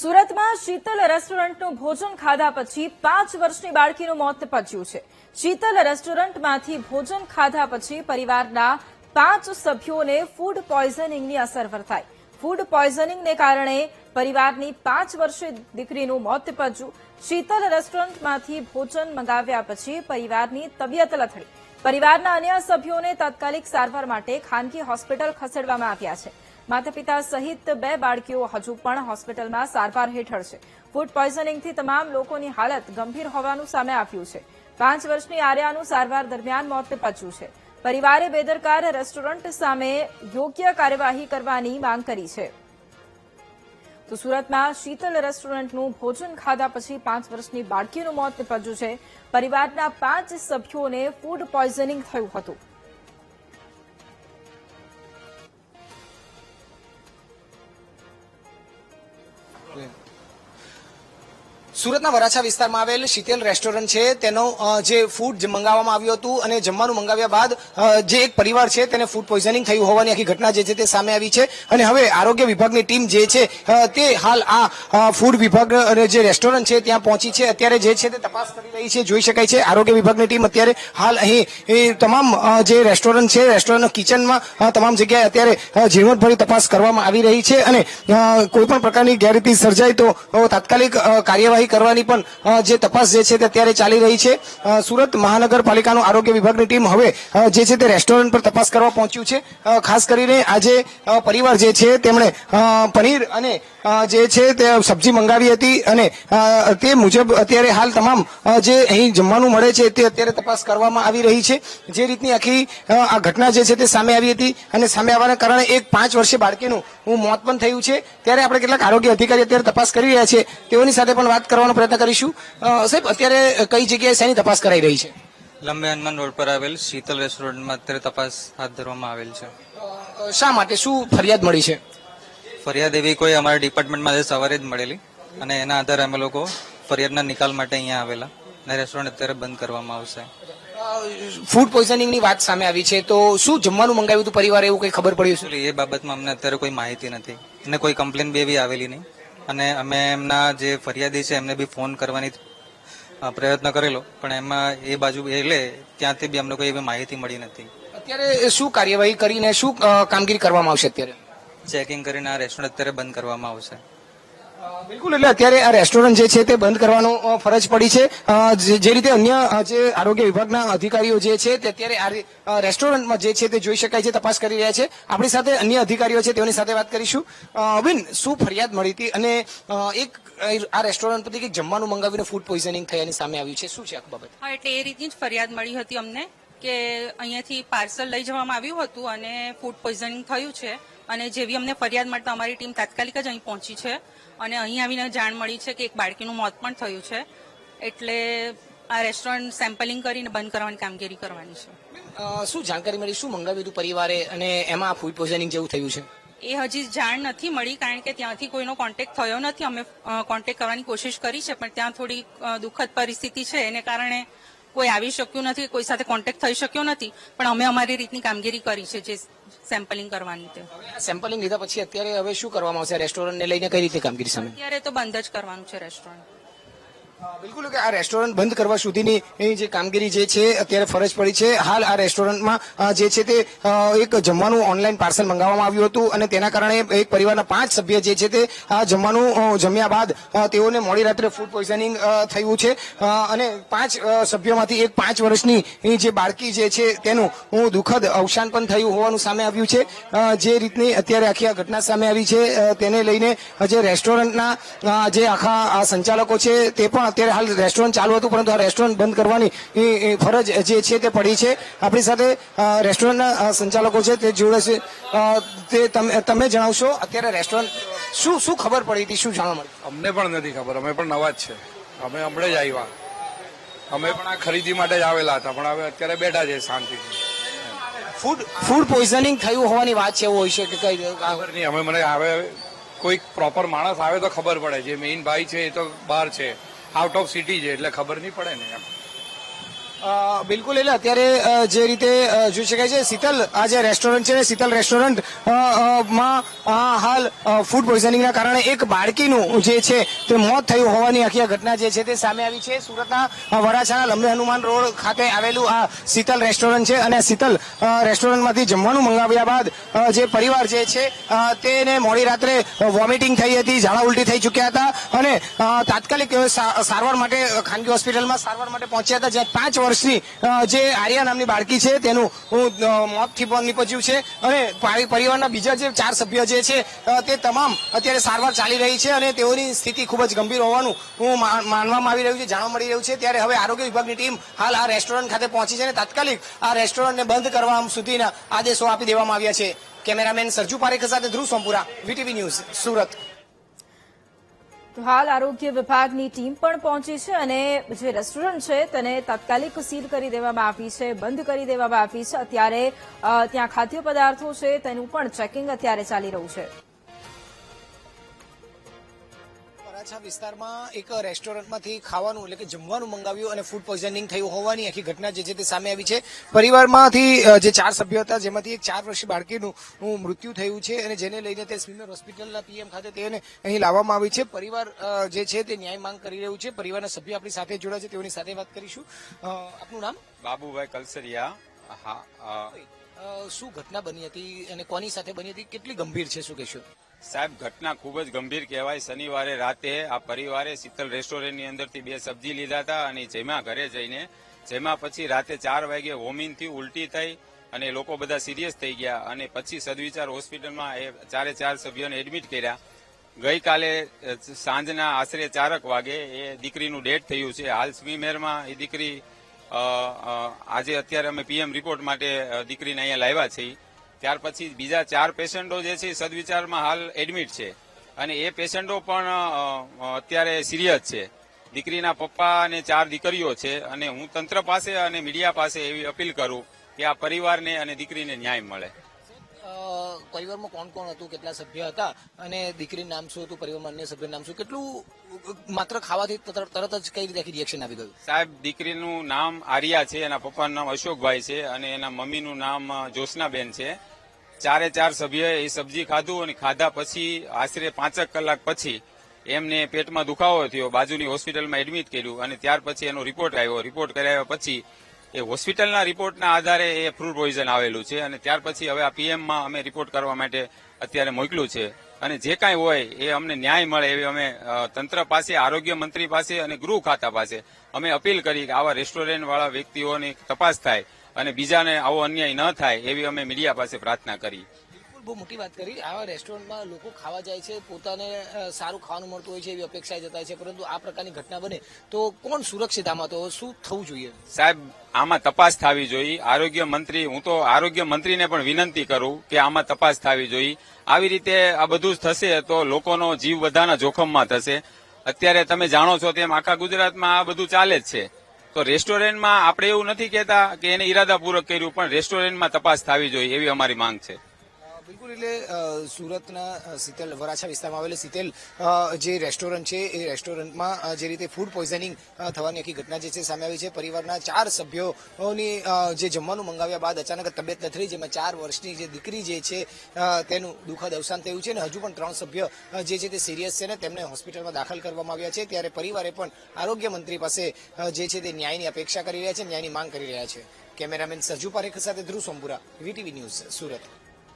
સુરતમાં શીતલ રેસ્ટોરન્ટનું ભોજન ખાધા પછી 5 વર્ષની બાળકીનું મોત નિપજ્યું છે। શીતલ રેસ્ટોરન્ટમાંથી ભોજન ખાધા પછી પરિવારના 5 સભ્યોને ફૂડ પોઈઝનિંગની અસર વર્તાઈ। ફૂડ પોઈઝનિંગને કારણે પરિવારની 5 વર્ષીય દીકરીનું મોત નિપજ્યું। શીતલ રેસ્ટોરન્ટમાંથી ભોજન મંગાવ્યા પછી પરિવારની તબિયત લથડી। પરિવારના અન્ય સભ્યોને તાત્કાલિક સારવાર માટે ખાનગી હોસ્પિટલ ખસેડવામાં આવ્યા છે। માતા પિતા સહિત 2 બાળકીઓ હજુ પણ હોસ્પિટલમાં સારવાર હેઠળ છે। ફૂડ પોઈઝનિંગથી તમામ લોકોની હાલત ગંભીર હોવાનું સામે આવ્યું છે। 5 વર્ષની આર્યાનું સારવાર દરમિયાન મોત નિપજ્યું છે। પરિવારે બેદરકાર રેસ્ટોરન્ટ સામે યોગ્ય કાર્યવાહી કરવાની માંગ કરી છે। તો સુરતમાં શીતલ રેસ્ટોરન્ટનું ભોજન ખાધા પછી 5 વર્ષની બાળકીનું મોત નિપજ્યું છે। પરિવારના 5 સભ્યોને ફૂડ પોઈઝનિંગ થયું હતું। સુરતના વરાછા વિસ્તારમાં આવેલ શીતલ રેસ્ટોરન્ટ છે તેનો જે ફૂડ મંગાવવામાં આવ્યું હતું અને જમવાનું મંગાવ્યા બાદ જે એક પરિવાર છે તેને ફૂડ પોઈઝનિંગ થયું હોવાની આખી ઘટના જે છે તે સામે આવી છે અને હવે આરોગ્ય વિભાગની ટીમ જે છે તે હાલ આ ફૂડ વિભાગ અને જે રેસ્ટોરન્ટ છે ત્યાં પહોંચી છે। અત્યારે જે છે તે તપાસ કરી રહી છે। જોઈ શકાય છે આરોગ્ય વિભાગની ટીમ અત્યારે હાલ અહીં તમામ જે રેસ્ટોરન્ટ છે રેસ્ટોરન્ટ કિચનમાં તમામ જગ્યાએ અત્યારે ઝીણવટભરી તપાસ કરવામાં આવી રહી છે અને કોઈ પણ પ્રકારની ગેરરીતિ સર્જાય તો તાત્કાલિક કાર્યવાહી કરવાની પણ જે તપાસ જે છે તે અત્યારે ચાલી રહી છે। સુરત મહાનગરપાલિકાનું આરોગ્ય વિભાગની ટીમ હવે જે છે તે રેસ્ટોરન્ટ પર તપાસ કરવા પહોંચ્યું છે। ખાસ કરીને આજે પરિવાર જે છે તેમણે પનીર અને જે છે તે સબ્જી મંગાવી હતી અને તે મુજબ અત્યારે હાલ તમામ જે અહીં જમવાનું મળે છે તે અત્યારે તપાસ કરવામાં આવી રહી છે। જે રીતની આખી આ ઘટના જે છે તે સામે આવી હતી અને સામે આવવાના કારણે એક 5 વર્ષીય બાળકીનું મોત પણ થયું છે। ત્યારે આપણે કેટલાક આરોગ્ય અધિકારી અત્યારે તપાસ કરી રહ્યા છે તેઓની સાથે પણ વાત કરવાનો પ્રયત્ન કરીશું। સાહેબ અત્યારે કઈ જગ્યાએ શેની તપાસ કરાઈ રહી છે? લંબે હનુમાન રોડ પર આવેલ શીતલ રેસ્ટોરન્ટમાં અત્યારે તપાસ હાથ ધરવામાં આવેલ છે। શા માટે શું ફરિયાદ મળી છે? ફરિયાદ એવી કોઈ અમારા ડિપાર્ટમેન્ટમાં સવારે જ મળેલી અને એના આધારે અમે લોકો ફરિયાદના નિકાલ માટે અહીંયા આવેલા અને રેસ્ટોરન્ટ અત્યારે બંધ કરવામાં આવશે। ફૂડ પોઈઝનિંગની વાત સામે આવી છે તો શું જમવાનું મંગાવ્યું હતું પરિવારે એવું કઈ ખબર પડી છે? એ બાબતમાં અમને અત્યારે કોઈ માહિતી નથી અને કોઈ કમ્પ્લેન બી એવી આવેલી નહીં અને અમે એમના જે ફરિયાદી છે એમને બી ફોન કરવાની પ્રયત્ન કરેલો પણ એમાં એ બાજુ એટલે ત્યાંથી બી અમને કોઈ એવી માહિતી મળી નથી। અત્યારે શું કાર્યવાહી કરીને શું કામગીરી કરવામાં આવશે? અત્યારે ચેકિંગ કરીને આ રેસ્ટોરન્ટ અત્યારે બંધ કરવામાં આવશે। બિલકુલ, એટલે અત્યારે આ રેસ્ટોરન્ટ જે છે તે બંધ કરવાનો ફરજ પડી છે। જે રીતે અન્ય જે આરોગ્ય વિભાગના અધિકારીઓ જે છે તે અત્યારે આ રેસ્ટોરન્ટમાં જે છે તે જોઈ શકાય છે તપાસ કરી રહ્યા છે। આપણી સાથે અન્ય અધિકારીઓ છે તેઓની સાથે વાત કરીશું। બેન, શું ફરિયાદ મળી હતી અને એક આ રેસ્ટોરન્ટ પરથી કંઈક જમવાનું મંગાવીને ફૂડ પોઈઝનિંગ થયાની સામે આવ્યું છે, શું છે આ બાબત? હા, એટલે એ રીતની જ ફરિયાદ મળી હતી અમને કે અહીંયાથી પાર્સલ લઈ જવામાં આવ્યું હતું અને ફૂડ પોઈઝનિંગ થયું છે અને જેવી અમને ફરિયાદ મળતા અમારી ટીમ તાત્કાલિક જ અહીં પહોંચી છે અને અહીં આવીને જાણ મળી છે કે એક બાળકીનું મોત પણ થયું છે એટલે આ રેસ્ટોરન્ટ સેમ્પલિંગ કરીને બંધ કરવાની કામગીરી કરવાની છે। શું જાણકારી મળી, શું મંગાવ્યું હતું પરિવારે અને એમાં ફૂડ પોઈઝનિંગ જેવું થયું છે? એ હજી જાણ નથી મળી કારણ કે ત્યાંથી કોઈનો કોન્ટેક્ટ થયો નથી। અમે કોન્ટેક્ટ કરવાની કોશિશ કરી છે પણ ત્યાં થોડી દુઃખદ પરિસ્થિતિ છે એને કારણે કોઈ આવી શક્યું નથી, કોઈ સાથે કોન્ટેક્ટ થઈ શક્યો નથી પણ અમે અમારી રીતની કામગીરી કરી છે જે સેમ્પલિંગ કરવાની તે। સેમ્પલિંગ લીધા પછી અત્યારે હવે શું કરવામાં આવશે? રેસ્ટોરન્ટને લઈને કઈ રીતે કામગીરી સામે? અત્યારે તો બંધ જ કરવાનું છે રેસ્ટોરન્ટ। બિલકુલ, કે આ રેસ્ટોરન્ટ બંધ કરવા સુધીની જે કામગીરી જે છે અત્યારે ફરજ પડી છે। હાલ આ રેસ્ટોરન્ટમાં જે છે તે એક જમવાનું ઓનલાઈન પાર્સલ મંગાવવામાં આવ્યું હતું અને તેના કારણે એક પરિવારના 5 સભ્ય જે છે તે આ જમવાનું જમ્યા બાદ તેઓને મોડી રાત્રે ફૂડ પોઈઝનિંગ થયું છે અને 5 સભ્યોમાંથી એક 5 વર્ષની જે બાળકી જે છે તેનું દુઃખદ અવસાન પણ થયું હોવાનું સામે આવ્યું છે। જે રીતની અત્યારે આખી આ ઘટના સામે આવી છે તેને લઈને જે રેસ્ટોરન્ટના જે આખા સંચાલકો છે તે પણ અત્યારે હાલ રેસ્ટોરન્ટ ચાલુ હતું પરંતુ આ રેસ્ટોરન્ટ બંધ કરવાની ફરજ જે છે તે પડી છે। આપણી સાથે રેસ્ટોરન્ટના સંચાલકો છે તે જોડે છે તે તમે જણાવશો અત્યારે રેસ્ટોરન્ટ શું ખબર પડી હતી, શું જાણવા મળ્યું? અમને પણ નથી ખબર, અમે પણ નવા જ છે, અમે હમણાં જ આવ્યા, અમે પણ આ ખરીદી માટે જ આવેલા હતા પણ હવે અત્યારે બેઠા છે શાંતિથી। ફૂડ પોઈઝનિંગ થયું હોવાની વાત છે, એવું હોય છે કે કઈ ખબર નહીં, અમે મને આવે કોઈ પ્રોપર માણસ આવે તો ખબર પડે। જે મેઇન ભાઈ છે એ તો બહાર છે, આઉટ ઓફ સિટી છે એટલે ખબર નહીં પડે ને એમ। બિલકુલ એટલે અત્યારે જે રીતે જોઈ શકાય છે શીતલ આ જે રેસ્ટોરન્ટ છે શીતલ રેસ્ટોરન્ટ માં હાલ ફૂડ પોઈઝનિંગના કારણે એક બાળકીનું જે છે તે મોત થયું હોવાની આખી આ ઘટના જે છે તે સામે આવી છે. સુરતના વરાછાના લંબે હનુમાન રોડ ખાતે આવેલું આ શીતલ રેસ્ટોરન્ટ છે અને શીતલ રેસ્ટોરન્ટમાંથી જમવાનું મંગાવ્યા બાદ જે પરિવાર જે છે તેને મોડી રાત્રે વોમિટિંગ થઈ હતી, ઝાડા ઉલટી થઈ ચૂક્યા હતા અને તાત્કાલિક સારવાર માટે ખાનગી હોસ્પિટલમાં સારવાર માટે પહોંચ્યા હતા, જ્યાં 5 વર્ષની જે આર્યા નામની બાળકી છે તેનું મોત નીપજ્યું છે અને પરિવારના બીજા જે 4 સભ્ય જે છે તે તમામ અત્યારે સારવાર ચાલી રહી છે અને તેઓની સ્થિતિ ખૂબ જ ગંભીર હોવાનું માનવામાં આવી રહ્યું છે, જાણવા મળી રહ્યું છે. ત્યારે હવે આરોગ્ય વિભાગની ટીમ હાલ આ રેસ્ટોરન્ટ ખાતે પહોંચી છે અને તાત્કાલિક આ રેસ્ટોરન્ટને બંધ કરવા સુધીના આદેશો આપી દેવામાં આવ્યા છે. કેમેરામેન સરજુ પારેખ સાથે ધ્રુવ સોમપુરા, વીટીવી ન્યૂઝ, સુરત. તો હાલ આરોગ્ય વિભાગની ટીમ પણ પહોંચી છે અને જે રેસ્ટોરન્ટ છે તેને તાત્કાલિક સીલ કરી દેવામાં આવી છે, બંધ કરી દેવામાં આવી છે. અત્યારે ત્યાં ખાદ્ય પદાર્થો છે તેનું પણ ચેકિંગ અત્યારે ચાલી રહ્યું છે. વરાછા વિસ્તારમાં એક રેસ્ટોરન્ટમાંથી ખાવાનું એટલે કે જમવાનું મંગાવ્યું અને ફૂડ પોઈઝનિંગ થયું હોવાની આખી ઘટના જે છે તે સામે આવી છે. પરિવારમાંથી જે 4 સભ્યો હતા જેમાંથી એક 4 વર્ષીય બાળકીનું મૃત્યુ થયું છે અને જેને લઈને તે સ્મીમેર હોસ્પિટલના પીએમ ખાતે તેને અહીં લાવવામાં આવી છે. પરિવાર જે છે તે ન્યાય માંગ કરી રહ્યું છે. પરિવારના સભ્ય આપણી સાથે જોડાયા છે, તેઓની સાથે વાત કરીશું. આપનું નામ? બાબુભાઈ કલસરિયા. હા, શું ઘટના બની હતી અને કોની સાથે બની હતી, કેટલી ગંભીર છે, શું કહેશો? સાહેબ ઘટના ખૂબ જ ગંભીર કહેવાય. શનિવારે રાતે આ પરિવારે શીતલ રેસ્ટોરન્ટની અંદરથી 2 સબ્જી લીધા હતા અને જેમાં ઘરે જઈને જેમાં પછી રાતે 4 વાગે વોમિંગથી ઉલટી થઈ અને લોકો બધા સિરિયસ થઈ ગયા અને પછી સદવિચાર હોસ્પિટલમાં એ 4 સભ્યોને એડમિટ કર્યા. ગઈકાલે સાંજના આશરે 4 વાગે એ દીકરીનું ડેથ થયું છે. હાલ સ્મીમેરમાં એ દીકરી આજે અત્યારે અમે પીએમ રિપોર્ટ માટે દીકરીને અહીંયા લાવ્યા છીએ. ત્યાર પછી બીજા 4 પેશન્ટો જે છે સદવિચારમાં હાલ એડમિટ છે અને એ પેશન્ટો પણ અત્યારે સિરિયસ છે. દીકરીના પપ્પા અને 4 દીકરીઓ છે અને હું તંત્ર પાસે અને મીડિયા પાસે એવી અપીલ કરું કે આ પરિવારને અને દીકરીને ન્યાય મળે. પરિવારમાં કોણ કોણ હતું, કેટલા સભ્ય હતા અને દીકરીનું નામ શું હતું, પરિવારમાં અન્ય સભ્યનું નામ શું, કેટલું માત્ર ખાવાથી તરત જ કઈ રીતે રિએક્શન આવી ગયું? સાહેબ દીકરીનું નામ આર્યા છે, એના પપ્પાનું નામ અશોકભાઈ છે અને એના મમ્મીનું નામ જ્યોત્સનાબેન છે. 4 સભ્યોએ એ સબ્જી ખાધું અને ખાધા પછી આશરે 5 કલાક પછી એમને પેટમાં દુખાવો થયો, બાજુની હોસ્પિટલમાં એડમિટ કર્યું અને ત્યાર પછી એનો રિપોર્ટ આવ્યો. રિપોર્ટ કરાવ્યા પછી એ હોસ્પિટલના રિપોર્ટના આધારે એ ફૂડ પોઈઝન આવેલું છે અને ત્યાર પછી હવે આ પીએમમાં અમે રિપોર્ટ કરવા માટે અત્યારે મોકલ્યું છે અને જે કાંઈ હોય એ અમને ન્યાય મળે એવી અમે તંત્ર પાસે, આરોગ્ય મંત્રી પાસે અને ગૃહ ખાતા પાસે અમે અપીલ કરી કે આવા રેસ્ટોરન્ટ વાળા વ્યક્તિઓની તપાસ થાય અને બીજાને આવો અન્યાય ન થાય એવી અમે મીડિયા પાસે પ્રાર્થના કરી. બહુ મોટી વાત કરી. આવા રેસ્ટોરન્ટમાં લોકો ખાવા જાય છે, પોતાને સારું ખાવાનું મળતું હોય છે એવી અપેક્ષાએ જતા છે, પરંતુ આ પ્રકારની ઘટના બને તો કોણ સુરક્ષિત? આમાં તો શું થવું જોઈએ? સાહેબ આમાં તપાસ થવી જોઈએ. આરોગ્ય મંત્રી, હું તો આરોગ્ય મંત્રીને પણ વિનંતી કરું કે આમાં તપાસ થવી જોઈએ. આવી રીતે આ બધું જ થશે તો લોકોનો જીવ બધાના જોખમમાં થશે. અત્યારે તમે જાણો છો તેમ આખા ગુજરાતમાં આ બધું ચાલે જ છે. તો રેસ્ટોરન્ટમાં આપણે એવું નથી કહેતા કે એને ઈરાદાપૂર્વક કર્યું, પણ રેસ્ટોરન્ટમાં તપાસ થવી જોઈએ એવી અમારી માંગ છે. બિલકુલ એટલે સુરતના શીતલ વરાછા વિસ્તારમાં આવેલું શીતલ જે રેસ્ટોરન્ટ છે એ રેસ્ટોરન્ટમાં જે રીતે ફૂડ પોઈઝનિંગ થવાની આખી ઘટના જે છે સામે આવી છે. પરિવારના 4 સભ્યોની જે જમવાનું મંગાવ્યા બાદ અચાનક તબિયત લથડી, જેમાં 4 વર્ષની જે દીકરી જે છે તેનું દુઃખદ અવસાન થયું છે અને હજુ પણ 3 સભ્ય જે છે તે સિરિયસ છે ને તેમને હોસ્પિટલમાં દાખલ કરવામાં આવ્યા છે. ત્યારે પરિવારે પણ આરોગ્ય મંત્રી પાસે જે છે તે ન્યાયની અપેક્ષા કરી રહ્યા છે, ન્યાયની માંગ કરી રહ્યા છે. કેમેરામેન સરજુ પારેખ સાથે ધ્રુવ સોમપુરા, વીટીવી ન્યૂઝ, સુરત.